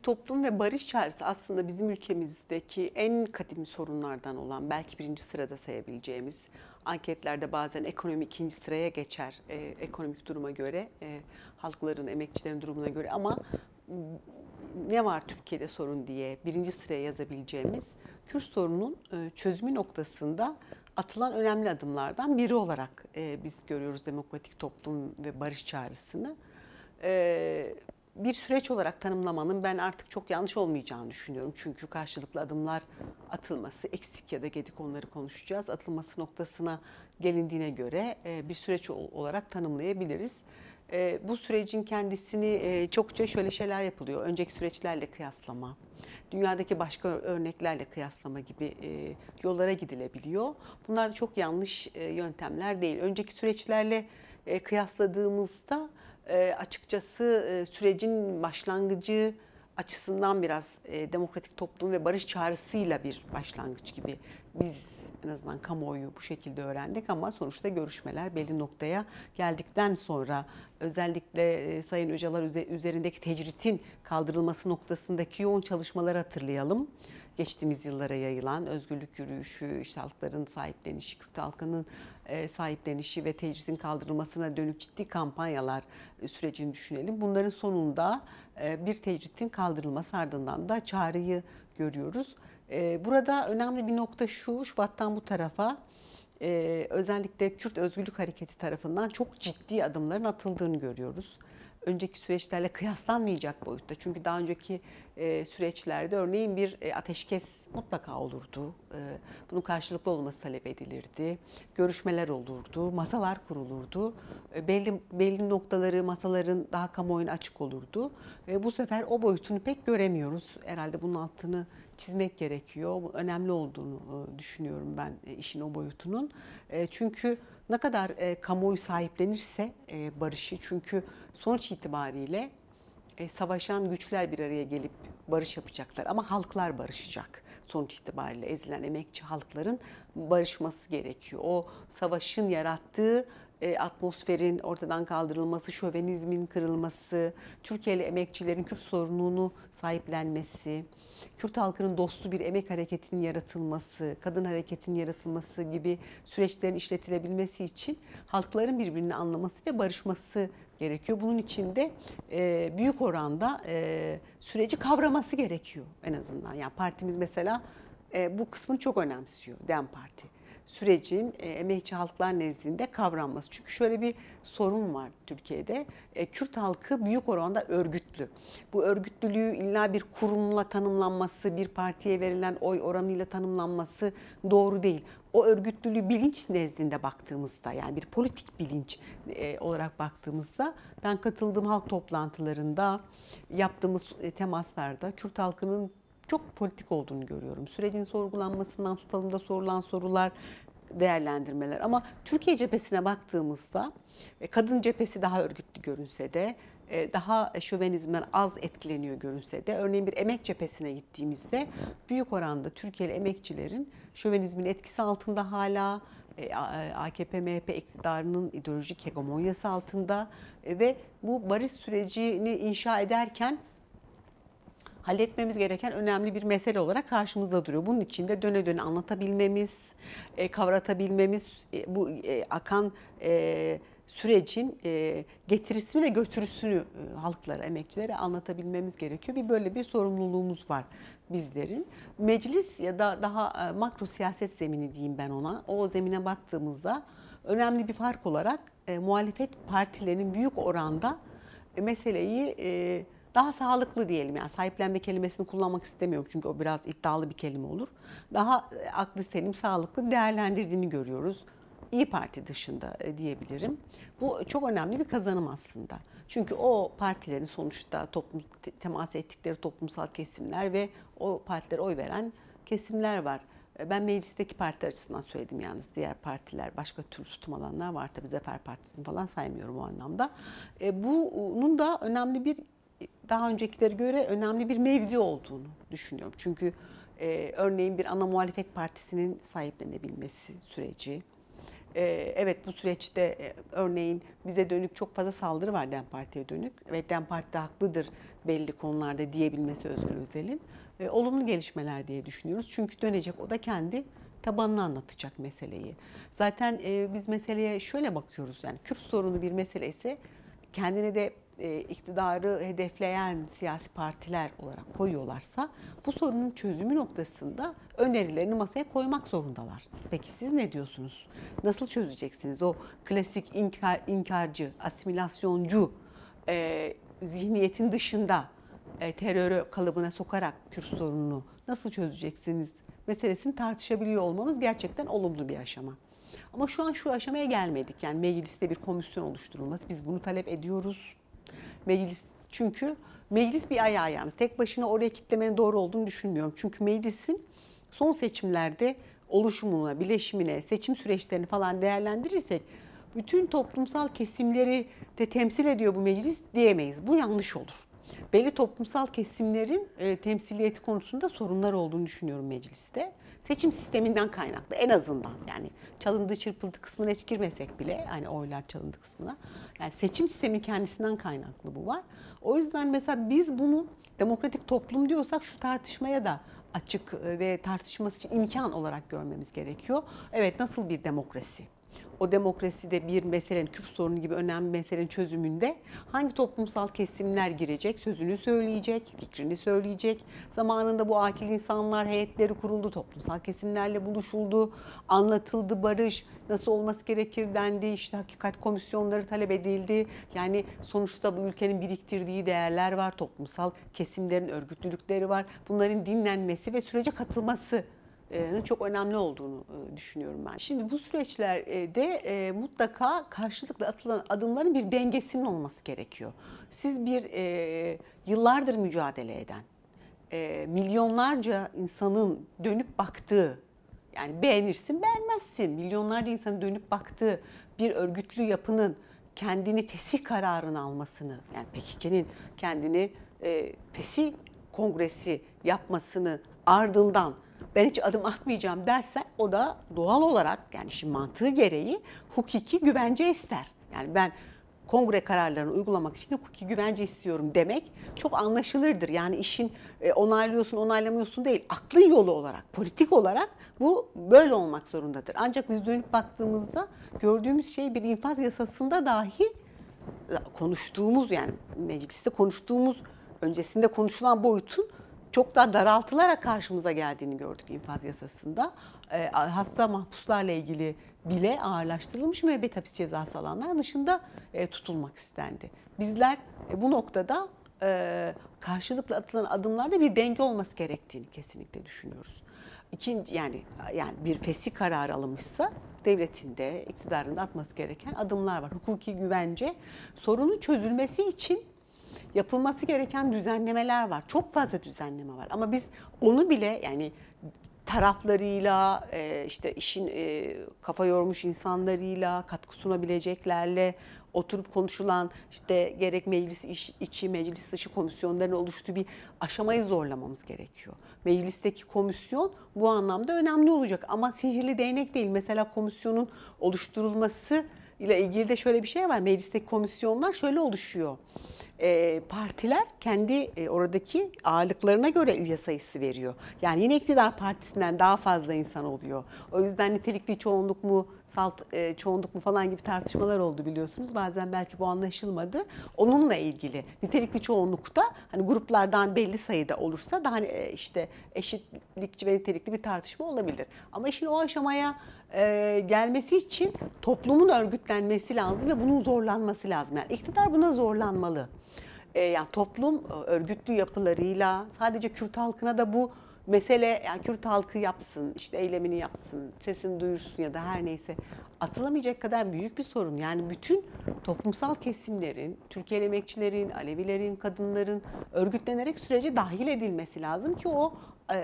toplum ve barış çağrısı aslında bizim ülkemizdeki en kadim sorunlardan olan, belki birinci sırada sayabileceğimiz, anketlerde bazen ekonomi ikinci sıraya geçer ekonomik duruma göre, halkların, emekçilerin durumuna göre, ama ne var Türkiye'de sorun diye birinci sıraya yazabileceğimiz Kürt sorunun çözümü noktasında atılan önemli adımlardan biri olarak biz görüyoruz demokratik toplum ve barış çağrısını. Bir süreç olarak tanımlamanın ben artık çok yanlış olmayacağını düşünüyorum. Çünkü karşılıklı adımlar atılması, eksik ya da gedik, onları konuşacağız. Atılması noktasına gelindiğine göre bir süreç olarak tanımlayabiliriz. Bu sürecin kendisini çokça şöyle şeyler yapılıyor. Önceki süreçlerle kıyaslama, dünyadaki başka örneklerle kıyaslama gibi yollara gidilebiliyor. Bunlar da çok yanlış yöntemler değil. Önceki süreçlerle kıyasladığımızda açıkçası sürecin başlangıcı açısından biraz demokratik toplum ve barış çağrısıyla bir başlangıç gibi biz en azından kamuoyu bu şekilde öğrendik, ama sonuçta görüşmeler belli noktaya geldikten sonra özellikle Sayın Öcalan üzerindeki tecritin kaldırılması noktasındaki yoğun çalışmaları hatırlayalım. Geçtiğimiz yıllara yayılan özgürlük yürüyüşü, işte halkların sahiplenişi, Kürt halkının sahiplenişi ve tecritin kaldırılmasına dönük ciddi kampanyalar sürecini düşünelim. Bunların sonunda bir tecritin kaldırılması, ardından da çağrıyı görüyoruz. Burada önemli bir nokta şu: Şubat'tan bu tarafa özellikle Kürt Özgürlük Hareketi tarafından çok ciddi adımların atıldığını görüyoruz. Önceki süreçlerle kıyaslanmayacak boyutta. Çünkü daha önceki süreçlerde örneğin bir ateşkes mutlaka olurdu. Bunun karşılıklı olması talep edilirdi. Görüşmeler olurdu, masalar kurulurdu. Belli noktaları, masaların daha kamuoyuna açık olurdu. Bu sefer o boyutunu pek göremiyoruz. Herhalde bunun altını çizmek gerekiyor. Bu önemli olduğunu düşünüyorum ben işin o boyutunun. Çünkü ne kadar kamuoyu sahiplenirse barışı, çünkü sonuç itibariyle savaşan güçler bir araya gelip barış yapacaklar, ama halklar barışacak. Sonuç itibariyle ezilen emekçi halkların barışması gerekiyor. O savaşın yarattığı atmosferin ortadan kaldırılması, şövenizmin kırılması, Türkiye'li emekçilerin Kürt sorununu sahiplenmesi, Kürt halkının dostu bir emek hareketinin yaratılması, kadın hareketinin yaratılması gibi süreçlerin işletilebilmesi için halkların birbirini anlaması ve barışması gerekiyor. Bunun için de büyük oranda süreci kavraması gerekiyor en azından. Yani partimiz mesela bu kısmını çok önemsiyor, DEM Parti. Sürecin emekçi halklar nezdinde kavranması. Çünkü şöyle bir sorun var Türkiye'de. Kürt halkı büyük oranda örgütlü. Bu örgütlülüğü illa bir kurumla tanımlanması, bir partiye verilen oy oranıyla tanımlanması doğru değil. O örgütlülüğü bilinç nezdinde baktığımızda, yani bir politik bilinç olarak baktığımızda, ben katıldığım halk toplantılarında, yaptığımız temaslarda Kürt halkının çok politik olduğunu görüyorum. Sürecin sorgulanmasından tutalım da sorulan sorular, değerlendirmeler. Ama Türkiye cephesine baktığımızda kadın cephesi daha örgütlü görünse de, daha şövenizmden az etkileniyor görünse de, örneğin bir emek cephesine gittiğimizde büyük oranda Türkiye'li emekçilerin şövenizmin etkisi altında hala, AKP-MHP iktidarının ideolojik hegemonyası altında ve bu barış sürecini inşa ederken halletmemiz gereken önemli bir mesele olarak karşımızda duruyor. Bunun için de döne döne anlatabilmemiz, kavratabilmemiz, bu akan sürecin getirisini ve götürüsünü halklara, emekçilere anlatabilmemiz gerekiyor. Böyle bir sorumluluğumuz var bizlerin. Meclis ya da daha makro siyaset zemini diyeyim ben ona. O zemine baktığımızda önemli bir fark olarak muhalefet partilerinin büyük oranda meseleyi daha sağlıklı diyelim, yani sahiplenme kelimesini kullanmak istemiyorum çünkü o biraz iddialı bir kelime olur. Daha aklı selim, sağlıklı değerlendirdiğini görüyoruz. İyi Parti dışında diyebilirim. Bu çok önemli bir kazanım aslında. Çünkü o partilerin sonuçta temas ettikleri toplumsal kesimler ve o partilere oy veren kesimler var. Ben meclisteki partiler açısından söyledim yalnız. Diğer partiler, başka türlü tutum alanlar var. Tabii Zafer Partisi'ni falan saymıyorum o anlamda. Bunun da önemli bir, daha öncekileri göre önemli bir mevzi olduğunu düşünüyorum. Çünkü örneğin bir ana muhalefet partisinin sahiplenebilmesi süreci, Evet, bu süreçte örneğin bize dönük çok fazla saldırı var DEM Parti'ye dönük. Evet, DEM Parti de haklıdır belli konularda diyebilmesi Özgür Özel'in. Olumlu gelişmeler diye düşünüyoruz. Çünkü dönecek, o da kendi tabanını anlatacak meseleyi. Zaten biz meseleye şöyle bakıyoruz, yani Kürt sorunu bir mesele ise kendine de iktidarı hedefleyen siyasi partiler olarak koyuyorlarsa bu sorunun çözümü noktasında önerilerini masaya koymak zorundalar. Peki siz ne diyorsunuz? Nasıl çözeceksiniz? O klasik inkarcı, asimilasyoncu zihniyetin dışında terörü kalıbına sokarak Kürt sorununu nasıl çözeceksiniz meselesini tartışabiliyor olmamız gerçekten olumlu bir aşama. Ama şu an şu aşamaya gelmedik. Yani mecliste bir komisyon oluşturulması. Biz bunu talep ediyoruz. Meclis, çünkü meclis bir ayağı yalnız. Tek başına oraya kitlemenin doğru olduğunu düşünmüyorum. Çünkü meclisin son seçimlerde oluşumuna, bileşimine, seçim süreçlerini falan değerlendirirsek bütün toplumsal kesimleri de temsil ediyor bu meclis diyemeyiz. Bu yanlış olur. Belli toplumsal kesimlerin temsiliyeti konusunda sorunlar olduğunu düşünüyorum mecliste. Seçim sisteminden kaynaklı en azından, yani çalındı çırpıldı kısmına hiç girmesek bile, hani oylar çalındı kısmına, yani seçim sistemi kendisinden kaynaklı bu var. O yüzden mesela biz bunu demokratik toplum diyorsak şu tartışmaya da açık ve tartışması için imkan olarak görmemiz gerekiyor. Evet, nasıl bir demokrasi? O demokraside bir meselenin, Kürt sorunu gibi önemli bir meselenin çözümünde hangi toplumsal kesimler girecek, sözünü söyleyecek, fikrini söyleyecek. Zamanında bu akil insanlar heyetleri kuruldu, toplumsal kesimlerle buluşuldu, anlatıldı, barış nasıl olması gerekir dendi, işte hakikat komisyonları talep edildi. Yani sonuçta bu ülkenin biriktirdiği değerler var, toplumsal kesimlerin örgütlülükleri var. Bunların dinlenmesi ve sürece katılması çok önemli olduğunu düşünüyorum ben. Şimdi bu süreçlerde mutlaka karşılıklı atılan adımların bir dengesinin olması gerekiyor. Siz bir yıllardır mücadele eden, milyonlarca insanın dönüp baktığı, yani beğenirsin beğenmezsin, milyonlarca insanın dönüp baktığı bir örgütlü yapının kendini fesih kararını almasını, yani PKK'nin kendini fesih kongresi yapmasını ardından ben hiç adım atmayacağım dersen, o da doğal olarak, yani işin mantığı gereği hukuki güvence ister. Yani ben kongre kararlarını uygulamak için hukuki güvence istiyorum demek çok anlaşılırdır. Yani işin onaylıyorsun onaylamıyorsun değil, aklın yolu olarak, politik olarak bu böyle olmak zorundadır. Ancak biz dönüp baktığımızda gördüğümüz şey, bir infaz yasasında dahi konuştuğumuz, yani mecliste konuştuğumuz, öncesinde konuşulan boyutun çok daha daraltılarak karşımıza geldiğini gördük infaz yasasında. Hasta mahpuslarla ilgili bile ağırlaştırılmış müebbet hapis cezası alanlar dışında tutulmak istendi. Bizler bu noktada karşılıklı atılan adımlarda bir denge olması gerektiğini kesinlikle düşünüyoruz. İkinci, yani bir fesih kararı alınmışsa devletin de iktidarın da atması gereken adımlar var. Hukuki güvence, sorunun çözülmesi için yapılması gereken düzenlemeler var. Çok fazla düzenleme var. Ama biz onu bile, yani taraflarıyla, işte işin kafa yormuş insanlarıyla, katkı sunabileceklerle oturup konuşulan, işte gerek meclis içi, meclis dışı komisyonların oluştuğu bir aşamayı zorlamamız gerekiyor. Meclisteki komisyon bu anlamda önemli olacak ama sihirli değnek değil. Mesela komisyonun oluşturulması ile ilgili de şöyle bir şey var. Meclisteki komisyonlar şöyle oluşuyor. Partiler kendi oradaki ağırlıklarına göre üye sayısı veriyor. Yani yine iktidar partisinden daha fazla insan oluyor. O yüzden nitelikli çoğunluk mu, salt çoğunluk mu falan gibi tartışmalar oldu biliyorsunuz. Bazen belki bu anlaşılmadı. Onunla ilgili nitelikli çoğunlukta, hani gruplardan belli sayıda olursa daha işte eşitlikçi ve nitelikli bir tartışma olabilir. Ama işin o aşamaya gelmesi için toplumun örgütlenmesi lazım ve bunun zorlanması lazım. Yani iktidar buna zorlanmalı. Yani toplum örgütlü yapılarıyla, sadece Kürt halkına da bu mesele, yani Kürt halkı yapsın, işte eylemini yapsın, sesini duyursun ya da her neyse, atılamayacak kadar büyük bir sorun. Yani bütün toplumsal kesimlerin, Türkiye emekçilerin, Alevilerin, kadınların örgütlenerek sürece dahil edilmesi lazım ki o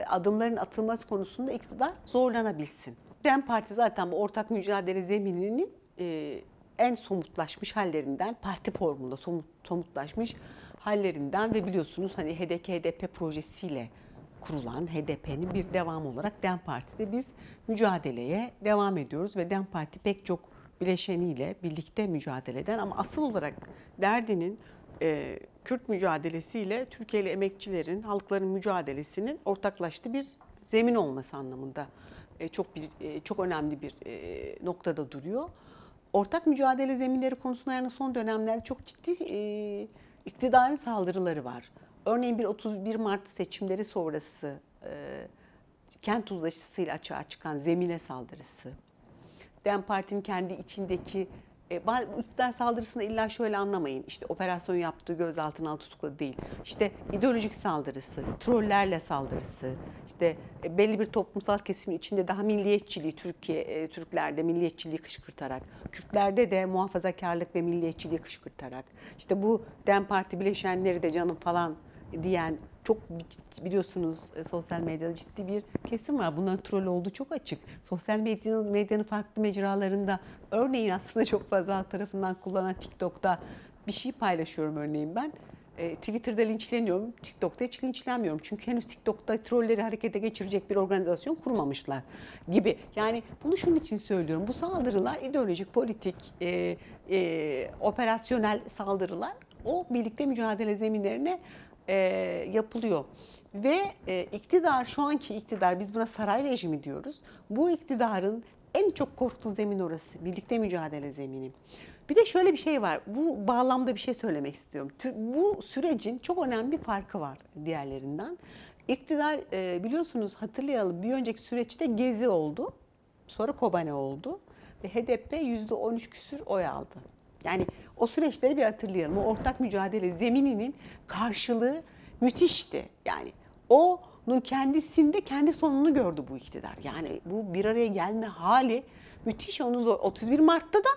adımların atılması konusunda iktidar zorlanabilsin. DEM Parti zaten bu ortak mücadele zemininin en somutlaşmış hallerinden, parti formunda somutlaşmış hallerinden ve biliyorsunuz hani HDP projesiyle kurulan HDP'nin bir devamı olarak DEM Parti'de biz mücadeleye devam ediyoruz ve DEM Parti pek çok bileşeniyle birlikte mücadele eden ama asıl olarak derdinin Kürt mücadelesiyle Türkiye'li emekçilerin, halkların mücadelesinin ortaklaştığı bir zemin olması anlamında çok önemli bir noktada duruyor. Ortak mücadele zeminleri konusunda yani son dönemlerde çok ciddi iktidarın saldırıları var. Örneğin bir 31 Mart seçimleri sonrası kent uzlaşısıyla açığa çıkan zemine saldırısı, DEM Parti'nin kendi içindeki iktidar saldırısını illa şöyle anlamayın. İşte operasyon yaptığı gözaltına tutukladı değil. İşte ideolojik saldırısı, trollerle saldırısı, işte belli bir toplumsal kesimin içinde daha milliyetçiliği, Türklerde milliyetçiliği kışkırtarak, Kürtlerde de muhafazakarlık ve milliyetçiliği kışkırtarak, işte bu DEM Parti bileşenleri de canım falan diyen çok biliyorsunuz sosyal medyada ciddi bir kesim var. Bunların troll olduğu çok açık. Sosyal medyanın farklı mecralarında örneğin aslında çok fazla halk tarafından kullanılan TikTok'ta bir şey paylaşıyorum örneğin ben. Twitter'da linçleniyorum, TikTok'ta hiç linçlenmiyorum. Çünkü henüz TikTok'ta trolleri harekete geçirecek bir organizasyon kurmamışlar gibi. Yani bunu şunun için söylüyorum. Bu saldırılar ideolojik, politik, operasyonel saldırılar o birlikte mücadele zeminlerine yapılıyor. Ve iktidar, şu anki iktidar, biz buna saray rejimi diyoruz. Bu iktidarın en çok korktuğu zemin orası. Birlikte mücadele zemini. Bir de şöyle bir şey var. Bu bağlamda bir şey söylemek istiyorum. Bu sürecin çok önemli bir farkı var diğerlerinden. İktidar biliyorsunuz hatırlayalım bir önceki süreçte Gezi oldu. Sonra Kobane oldu. Ve HDP %13 küsür oy aldı. Yani o süreçleri bir hatırlayalım. O ortak mücadele zemininin karşılığı müthişti. Yani onun kendisinde kendi sonunu gördü bu iktidar. Yani bu bir araya gelme hali müthiş. Onu 31 Mart'ta da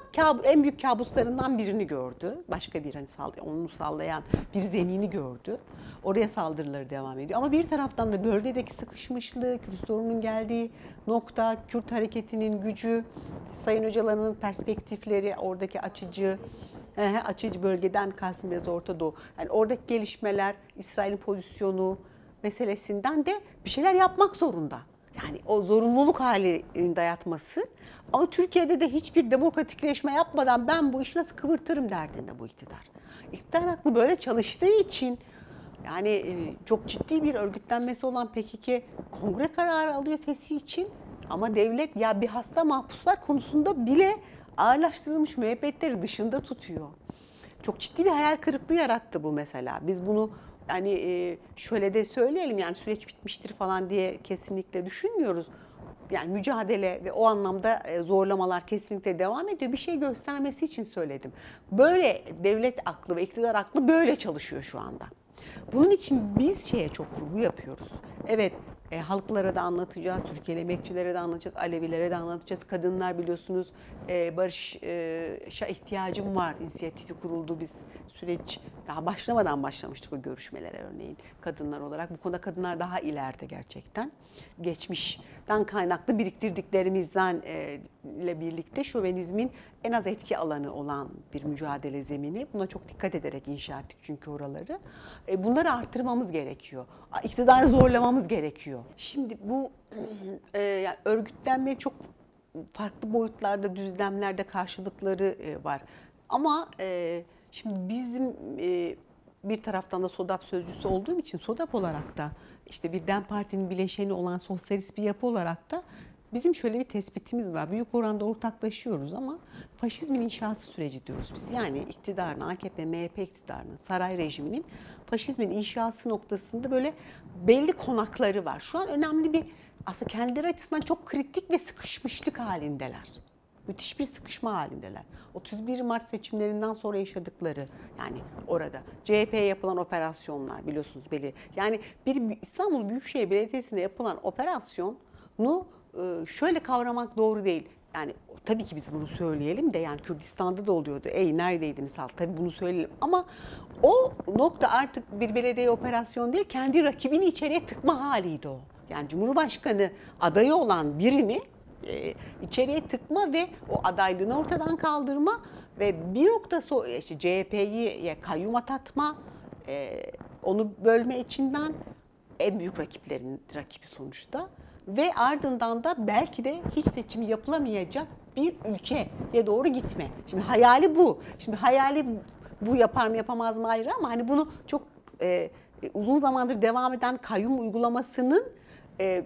en büyük kabuslarından birini gördü. Başka bir onu sallayan bir zemini gördü. Oraya saldırıları devam ediyor. Ama bir taraftan da bölgedeki sıkışmışlık, Kürt sorunun geldiği nokta, Kürt hareketinin gücü, Sayın Öcalan'ın perspektifleri, oradaki açıcı bölgeden kastım biraz Orta Doğu. Yani oradaki gelişmeler, İsrail'in pozisyonu meselesinden de bir şeyler yapmak zorunda. Yani o zorunluluk halini dayatması. Ama Türkiye'de de hiçbir demokratikleşme yapmadan ben bu işi nasıl kıvırtırım derdinde bu iktidar. İktidar aklı böyle çalıştığı için yani çok ciddi bir örgütlenmesi olan PKK kongre kararı alıyor fesih için. Ama devlet ya bir hasta mahpuslar konusunda bile ağırlaştırılmış müebbetleri dışında tutuyor. Çok ciddi bir hayal kırıklığı yarattı bu mesela. Biz bunu yani şöyle de söyleyelim yani süreç bitmiştir falan diye kesinlikle düşünmüyoruz. Yani mücadele ve o anlamda zorlamalar kesinlikle devam ediyor. Bir şey göstermesi için söyledim. Böyle devlet aklı ve iktidar aklı böyle çalışıyor şu anda. Bunun için biz çok vurgu yapıyoruz. Evet, halklara da anlatacağız, Türkiye'li emekçilere de anlatacağız, Alevilere de anlatacağız. Kadınlar biliyorsunuz barışa ihtiyacım var inisiyatifi kuruldu. Biz süreç daha başlamadan başlamıştık o görüşmelere örneğin kadınlar olarak. Bu konuda kadınlar daha ileride gerçekten. Geçmişten kaynaklı biriktirdiklerimizden ile birlikte şövenizmin en az etki alanı olan bir mücadele zemini. Buna çok dikkat ederek inşa ettik çünkü oraları. Bunları arttırmamız gerekiyor. İktidarı zorlamamız gerekiyor. Şimdi bu yani örgütlenme çok farklı boyutlarda, düzlemlerde karşılıkları var. Ama şimdi bizim bir taraftan da SODAP sözcüsü olduğum için SODAP olarak da işte bir DEM Parti'nin bileşeni olan sosyalist bir yapı olarak da bizim şöyle bir tespitimiz var. Büyük oranda ortaklaşıyoruz ama faşizmin inşası süreci diyoruz biz. Yani iktidarın, AKP, MHP iktidarının, saray rejiminin faşizmin inşası noktasında böyle belli konakları var. Şu an önemli bir aslında kendileri açısından çok kritik ve sıkışmışlık halindeler. Müthiş bir sıkışma halindeler. 31 Mart seçimlerinden sonra yaşadıkları yani orada CHP'ye yapılan operasyonlar biliyorsunuz belli. Yani bir İstanbul Büyükşehir Belediyesi'nde yapılan operasyonu şöyle kavramak doğru değil. Yani tabii ki biz bunu söyleyelim de yani Kürdistan'da da oluyordu. Ey neredeydiniz halk? Tabii bunu söyleyelim ama o nokta artık bir belediye operasyon değil kendi rakibini içeriye tıkma haliydi o. Yani Cumhurbaşkanı adayı olan birini içeriye tıkma ve o adaylığını ortadan kaldırma ve bir nokta işte CHP'yi kayyum atatma, onu bölme içinden en büyük rakibi sonuçta. Ve ardından da belki de hiç seçim yapılamayacak bir ülkeye doğru gitme. Şimdi hayali bu. Şimdi hayali bu yapar mı yapamaz mı ayrı ama hani bunu çok uzun zamandır devam eden kayyum uygulamasının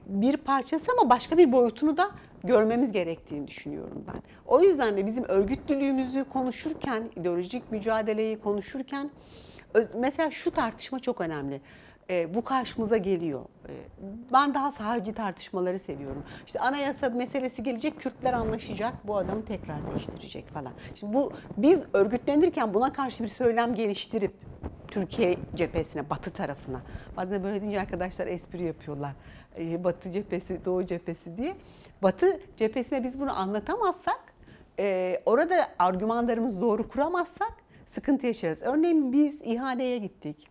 bir parçası ama başka bir boyutunu da görmemiz gerektiğini düşünüyorum ben. O yüzden de bizim örgütlülüğümüzü konuşurken, ideolojik mücadeleyi konuşurken mesela şu tartışma çok önemli. Bu karşımıza geliyor. Ben daha sahacı tartışmaları seviyorum. İşte anayasa meselesi gelecek, Kürtler anlaşacak, bu adamı tekrar seçtirecek falan. Şimdi biz örgütlenirken buna karşı bir söylem geliştirip Türkiye cephesine, Batı tarafına. Bazen böyle deyince arkadaşlar espri yapıyorlar. Batı cephesi, Doğu cephesi diye. Batı cephesine biz bunu anlatamazsak, orada argümanlarımızı doğru kuramazsak sıkıntı yaşarız. Örneğin biz ihaleye gittik.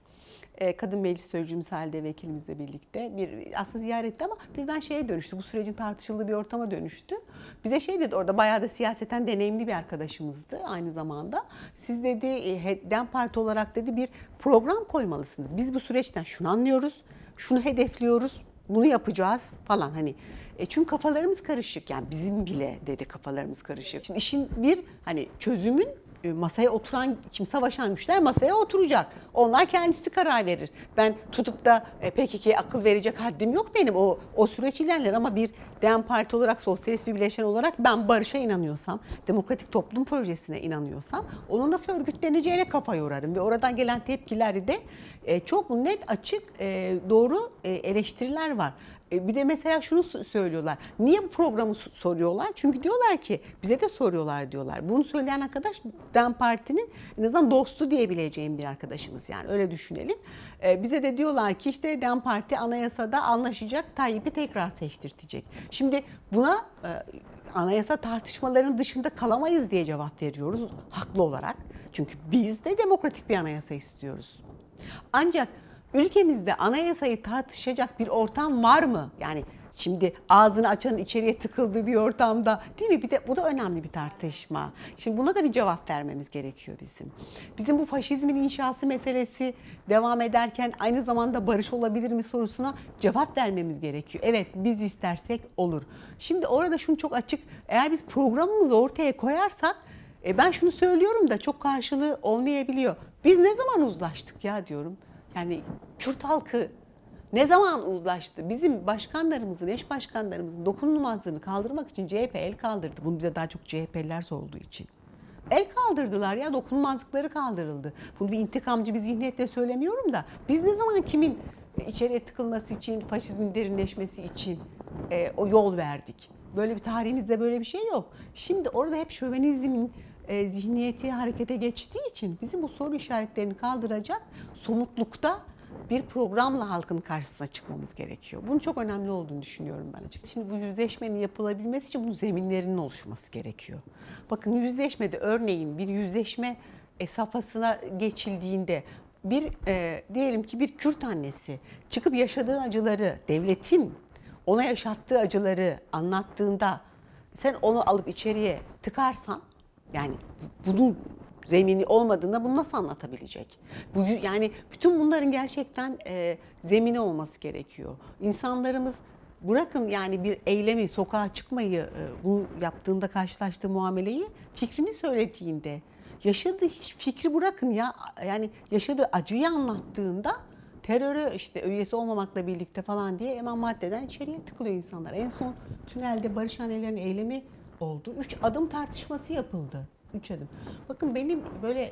Kadın Meclis Sözcüğümüz Halide Vekilimizle birlikte aslında ziyaretti ama birden şeye dönüştü. Bu sürecin tartışıldığı bir ortama dönüştü. Bize şey dedi, orada bayağı da siyaseten deneyimli bir arkadaşımızdı aynı zamanda. Siz dedi DEM Parti olarak dedi bir program koymalısınız. Biz bu süreçten şunu anlıyoruz, şunu hedefliyoruz, bunu yapacağız falan hani. Çünkü kafalarımız karışık, yani bizim bile dedi kafalarımız karışık. Şimdi işin bir hani çözümün masaya oturan, şimdi savaşan güçler masaya oturacak. Onlar kendisi karar verir. Ben tutup da PKK'ya akıl verecek haddim yok benim. O süreç ilerler ama bir DEM Parti olarak, sosyalist bir bileşen olarak ben barışa inanıyorsam, demokratik toplum projesine inanıyorsam onun nasıl örgütleneceğine kafa yorarım. Ve oradan gelen tepkileri de çok net, açık, doğru eleştiriler var. Bir de mesela şunu söylüyorlar. Niye bu programı soruyorlar? Çünkü diyorlar ki bize de soruyorlar diyorlar. Bunu söyleyen arkadaş DEM Parti'nin en azından dostu diyebileceğim bir arkadaşımız, yani öyle düşünelim. Bize de diyorlar ki işte DEM Parti anayasada anlaşacak, Tayyip'i tekrar seçtirtecek. Şimdi buna anayasa tartışmalarının dışında kalamayız diye cevap veriyoruz haklı olarak. Çünkü biz de demokratik bir anayasa istiyoruz. Ancak ülkemizde anayasayı tartışacak bir ortam var mı? Yani şimdi ağzını açanın içeriye tıkıldığı bir ortamda, değil mi? Bir de bu da önemli bir tartışma. Şimdi buna da bir cevap vermemiz gerekiyor bizim. Bizim bu faşizmin inşası meselesi devam ederken aynı zamanda barış olabilir mi sorusuna cevap vermemiz gerekiyor. Evet, biz istersek olur. Şimdi orada şunu çok açık, eğer biz programımızı ortaya koyarsak ben şunu söylüyorum da çok karşılığı olmayabiliyor. Biz ne zaman uzlaştık ya diyorum. Yani Kürt halkı ne zaman uzlaştı? Bizim başkanlarımızın, eş başkanlarımızın dokunulmazlığını kaldırmak için CHP el kaldırdı. Bunu bize daha çok CHP'liler sorduğu için. El kaldırdılar ya, dokunulmazlıkları kaldırıldı. Bunu bir intikamcı bir zihniyetle söylemiyorum da biz ne zaman kimin içeriye tıkılması için, faşizmin derinleşmesi için o yol verdik? Böyle bir tarihimizde böyle bir şey yok. Şimdi orada hep şövenizmin zihniyeti harekete geçtiği için bizim bu soru işaretlerini kaldıracak somutlukta bir programla halkın karşısına çıkmamız gerekiyor. Bunun çok önemli olduğunu düşünüyorum ben açıkçası. Şimdi bu yüzleşmenin yapılabilmesi için bunun zeminlerinin oluşması gerekiyor. Bakın yüzleşmede örneğin bir yüzleşme safhasına geçildiğinde diyelim ki bir Kürt annesi çıkıp yaşadığı acıları, devletin ona yaşattığı acıları anlattığında sen onu alıp içeriye tıkarsan, yani bunun zemini olmadığında bunu nasıl anlatabilecek? Yani bütün bunların gerçekten zemini olması gerekiyor. İnsanlarımız bırakın yani bir eylemi, sokağa çıkmayı, bunu yaptığında karşılaştığı muameleyi, fikrini söylediğinde, yaşadığı hiç fikri bırakın ya, yani yaşadığı acıyı anlattığında terörü işte üyesi olmamakla birlikte falan diye hemen maddeden içeriye tıkılıyor insanlar. En son tünelde Barış Annelerin eylemi oldu. 3 adım tartışması yapıldı. 3 adım. Bakın benim böyle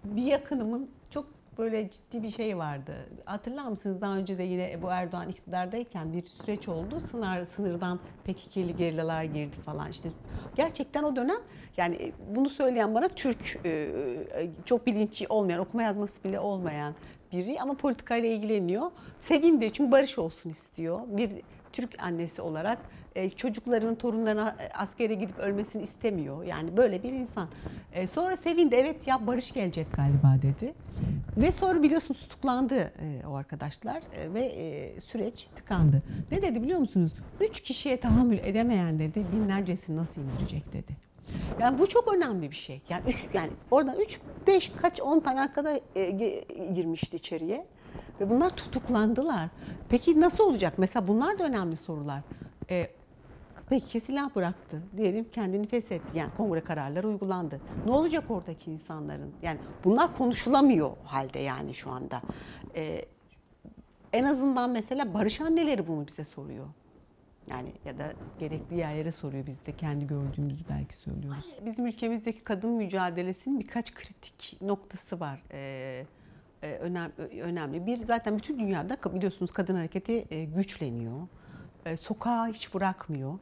bir yakınımın çok böyle ciddi bir şey vardı. Hatırlar mısınız, daha önce de yine bu Erdoğan iktidardayken bir süreç oldu. Sınırdan PKK'li gerillalar girdi falan. İşte gerçekten o dönem, yani bunu söyleyen bana Türk, çok bilinçli olmayan, okuma yazması bile olmayan biri ama politikayla ilgileniyor. Sevindi çünkü barış olsun istiyor. Bir Türk annesi olarak çocuklarının, torunlarına askere gidip ölmesini istemiyor. Yani böyle bir insan. Sonra sevindi, evet ya barış gelecek galiba dedi. Ve sonra biliyorsunuz tutuklandı o arkadaşlar ve süreç tıkandı. Ne dedi biliyor musunuz? 3 kişiye tahammül edemeyen dedi, binlercesini nasıl indirecek dedi. Yani bu çok önemli bir şey. Yani oradan 10 tane arkadaş girmişti içeriye. Ve bunlar tutuklandılar. Peki nasıl olacak? Mesela bunlar da önemli sorular. Peki silah bıraktı. Diyelim kendini feshetti. Yani kongre kararları uygulandı. Ne olacak oradaki insanların? Yani bunlar konuşulamıyor halde yani şu anda. En azından mesela barış anneleri bunu bize soruyor. Yani ya da gerekli yerlere soruyor. Biz de kendi gördüğümüzü belki söylüyoruz. Bizim ülkemizdeki kadın mücadelesinin birkaç kritik noktası var. Önemli. Bir, zaten bütün dünyada biliyorsunuz kadın hareketi güçleniyor. Sokağa hiç bırakmıyor.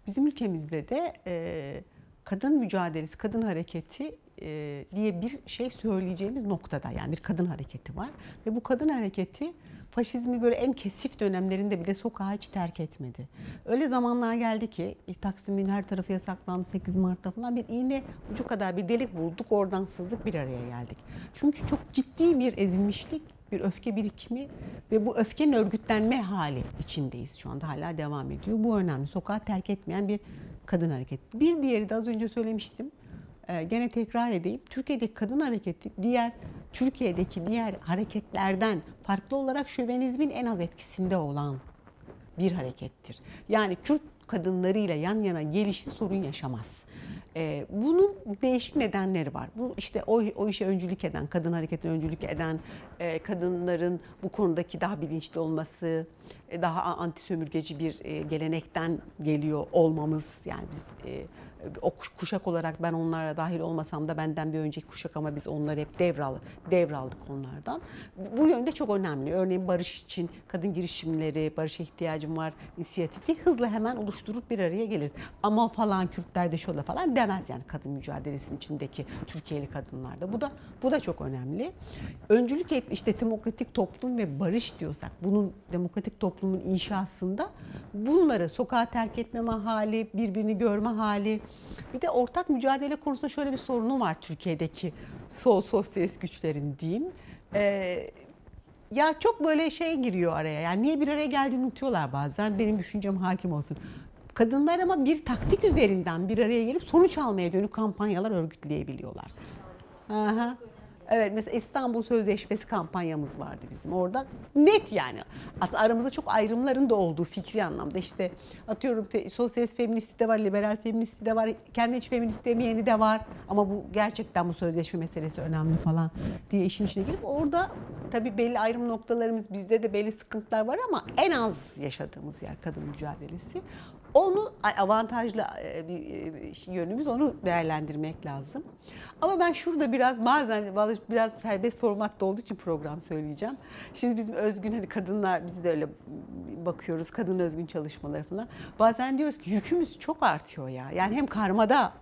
Bizim ülkemizde de kadın mücadelesi, kadın hareketi diye bir şey söyleyeceğimiz noktada, yani bir kadın hareketi var. Ve bu kadın hareketi faşizmi böyle en kesif dönemlerinde bile sokağı hiç terk etmedi. Öyle zamanlar geldi ki Taksim'in her tarafı yasaklandı 8 Mart'ta falan, bir iğne ucu kadar bir delik bulduk, oradan sızdık, bir araya geldik. Çünkü çok ciddi bir ezilmişlik, bir öfke birikimi ve bu öfkenin örgütlenme hali içindeyiz şu anda, hala devam ediyor. Bu önemli. Sokağı terk etmeyen bir kadın hareketi. Bir diğeri de az önce söylemiştim. Gene tekrar edeyim. Türkiye'deki kadın hareketi Türkiye'deki diğer hareketlerden farklı olarak şövenizmin en az etkisinde olan bir harekettir. Yani Kürt kadınlarıyla yan yana gelişli sorun yaşamaz. Bunun değişik nedenleri var. Bu işte o işe öncülük eden, kadın hareketine öncülük eden kadınların bu konudaki daha bilinçli olması, daha anti sömürgeci bir gelenekten geliyor olmamız. Yani biz o kuşak olarak ben onlara dahil olmasam da benden bir önceki kuşak, ama biz onları hep devraldık onlardan. Bu yönde çok önemli. Örneğin barış için kadın girişimleri, barışa ihtiyacım var inisiyatifi hızla hemen oluşturup bir araya geliriz. Ama falan Kürtler de şöyle falan demez yani kadın mücadelesinin içindeki Türkiye'li kadınlarda. Bu da çok önemli. Öncülük hep işte demokratik toplum ve barış diyorsak, bunun demokratik toplumun inşasında bunları sokağa terk etmeme hali, birbirini görme hali. Bir de ortak mücadele konusunda şöyle bir sorunu var Türkiye'deki sol sosyalist güçlerin diyeyim. Ya çok böyle şey giriyor araya. Yani niye bir araya geldiğini unutuyorlar bazen. Benim düşüncem hakim olsun. Kadınlar ama bir taktik üzerinden bir araya gelip sonuç almaya dönük kampanyalar örgütleyebiliyorlar. Aha. Evet, mesela İstanbul Sözleşmesi kampanyamız vardı bizim orada. Net yani. Aslında aramızda çok ayrımların da olduğu fikri anlamda. İşte atıyorum sosyalist feministi de var, liberal feministi de var, kendi iç feminist demeyeni de var. Ama bu gerçekten bu sözleşme meselesi önemli falan diye işin içine girip orada tabii belli ayrım noktalarımız, bizde de belli sıkıntılar var ama en az yaşadığımız yer kadın mücadelesi. Onu avantajlı bir yönümüz, onu değerlendirmek lazım. Ama ben şurada bazen biraz serbest formatta olduğu için program söyleyeceğim. Şimdi bizim özgün hani kadınlar, biz de öyle bakıyoruz, kadın özgün çalışmaları falan. Bazen diyoruz ki yükümüz çok artıyor ya. Yani hem karmada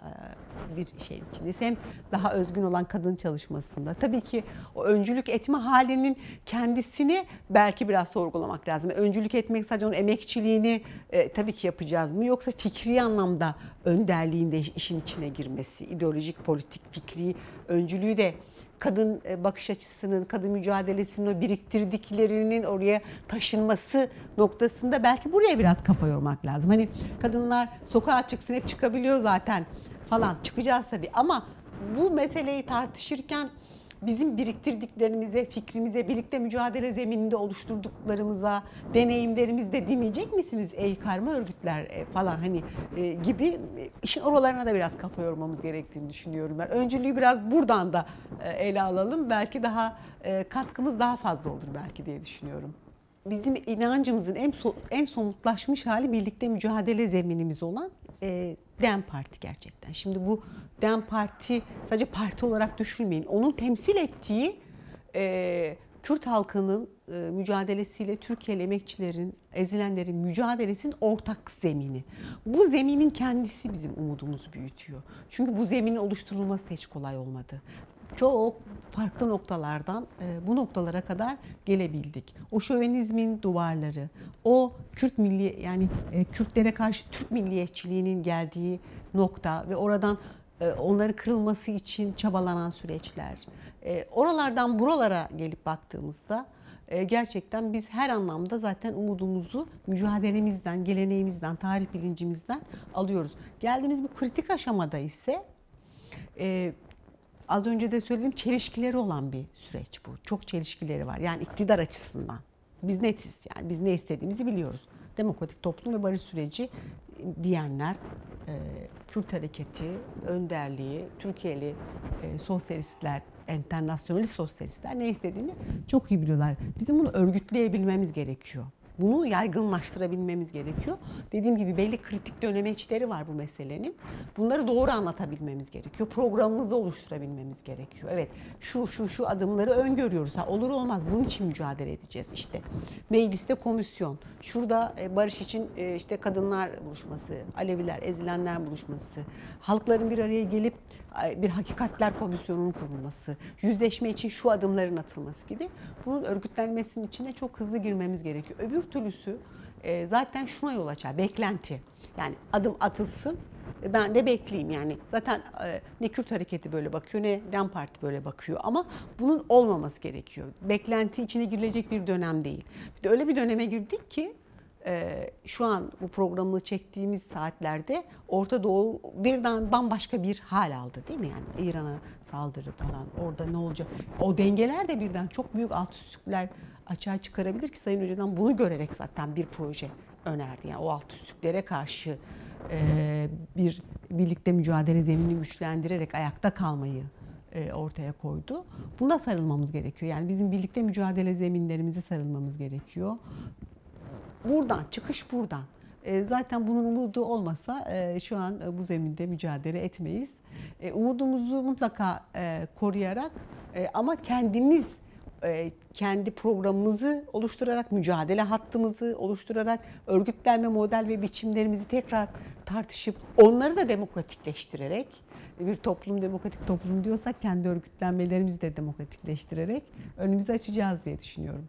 bir şeyin içindeyiz, hem daha özgün olan kadın çalışmasında. Tabii ki o öncülük etme halinin kendisini belki biraz sorgulamak lazım. Öncülük etmek sadece onun emekçiliğini tabii ki yapacağız mı? Yoksa fikri anlamda önderliğin de işin içine girmesi, ideolojik, politik, fikri öncülüğü de kadın bakış açısının, kadın mücadelesinin o biriktirdiklerinin oraya taşınması noktasında belki buraya biraz kafa yormak lazım. Hani kadınlar sokağa çıksın, hep çıkabiliyor zaten falan, çıkacağız tabii ama bu meseleyi tartışırken bizim biriktirdiklerimize, fikrimize, birlikte mücadele zemininde oluşturduklarımıza, deneyimlerimizde dinleyecek misiniz ey karma örgütler falan hani gibi işin oralarına da biraz kafa yormamız gerektiğini düşünüyorum ben. Öncülüğü biraz buradan da ele alalım. Belki daha katkımız daha fazla olur belki diye düşünüyorum. Bizim inancımızın en somutlaşmış hali birlikte mücadele zeminimiz olan DEM Parti gerçekten. Şimdi bu DEM Parti sadece parti olarak düşünmeyin. Onun temsil ettiği Kürt halkının mücadelesiyle Türkiye'li emekçilerin, ezilenlerin mücadelesinin ortak zemini. Bu zeminin kendisi bizim umudumuzu büyütüyor. Çünkü bu zeminin oluşturulması da hiç kolay olmadı. Çok farklı noktalardan bu noktalara kadar gelebildik. O şövenizmin duvarları, o Kürtlere karşı Türk milliyetçiliğinin geldiği nokta ve oradan onların kırılması için çabalanan süreçler. Oralardan buralara gelip baktığımızda gerçekten biz her anlamda zaten umudumuzu mücadelemizden, geleneğimizden, tarih bilincimizden alıyoruz. Geldiğimiz bu kritik aşamada ise az önce de söylediğim çelişkileri olan bir süreç bu. Çok çelişkileri var. Yani iktidar açısından. biz netiz, yani biz ne istediğimizi biliyoruz. Demokratik toplum ve barış süreci diyenler, Kürt hareketi, önderliği, Türkiye'li sosyalistler, enternasyonalist sosyalistler ne istediğini çok iyi biliyorlar. Bizim bunu örgütleyebilmemiz gerekiyor. Bunu yaygınlaştırabilmemiz gerekiyor. Dediğim gibi belli kritik dönemeçleri var bu meselenin. Bunları doğru anlatabilmemiz gerekiyor. Programımızı oluşturabilmemiz gerekiyor. Evet, şu adımları öngörüyoruz. Olur olmaz bunun için mücadele edeceğiz. İşte mecliste komisyon, şurada barış için işte kadınlar buluşması, Aleviler, ezilenler buluşması, halkların bir araya gelip bir hakikatler komisyonunun kurulması, yüzleşme için şu adımların atılması gibi bunun örgütlenmesinin içine çok hızlı girmemiz gerekiyor. Öbür türlüsü zaten şuna yol açar, beklenti. Yani adım atılsın, ben de bekleyeyim yani. Zaten ne Kürt hareketi böyle bakıyor ne DEM Parti böyle bakıyor ama bunun olmaması gerekiyor. Beklenti içine girilecek bir dönem değil. Bir de öyle bir döneme girdik ki şu an bu programı çektiğimiz saatlerde Orta Doğu birden bambaşka bir hal aldı değil mi? Yani İran'a saldırı falan, orada ne olacak? O dengeler de birden çok büyük alt üstlükler açığa çıkarabilir ki Sayın Öcalan bunu görerek zaten bir proje önerdi. Yani o alt üstlüklere karşı bir birlikte mücadele zeminini güçlendirerek ayakta kalmayı ortaya koydu. Buna sarılmamız gerekiyor. Yani bizim birlikte mücadele zeminlerimizi sarılmamız gerekiyor. Buradan, çıkış buradan. Zaten bunun umudu olmasa şu an bu zeminde mücadele etmeyiz. Umudumuzu mutlaka koruyarak ama kendimiz kendi programımızı oluşturarak, mücadele hattımızı oluşturarak, örgütlenme model ve biçimlerimizi tekrar tartışıp onları da demokratikleştirerek, bir toplum demokratik toplum diyorsak kendi örgütlenmelerimizi de demokratikleştirerek önümüzü açacağız diye düşünüyorum.